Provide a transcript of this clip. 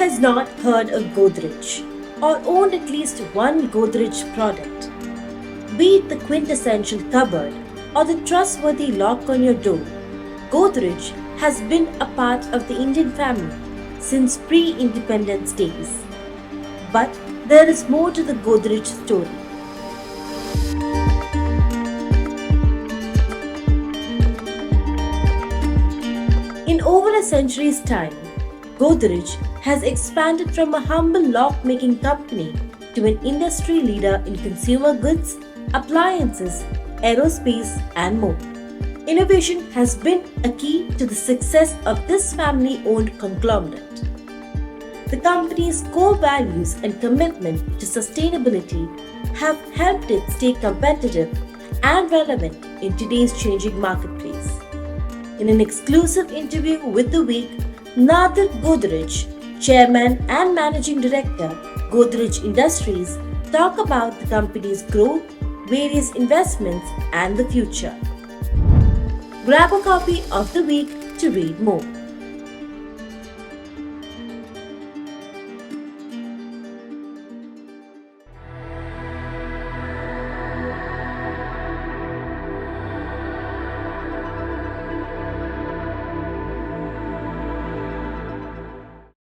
has not heard of Godrej or owned at least one Godrej product? Be it the quintessential cupboard or the trustworthy lock on your door, Godrej has been a part of the Indian family since pre-independence days. But there is more to the Godrej story. In over a century's time, Godrej has expanded from a humble lock-making company to an industry leader in consumer goods, appliances, aerospace, and more. Innovation has been a key to the success of this family-owned conglomerate. The company's core values and commitment to sustainability have helped it stay competitive and relevant in today's changing marketplace. In an exclusive interview with The Week, Nadir Godrej, Chairman and Managing Director, Godrej Industries, talk about the company's growth, various investments, and the future. Grab a copy of The Week to read more.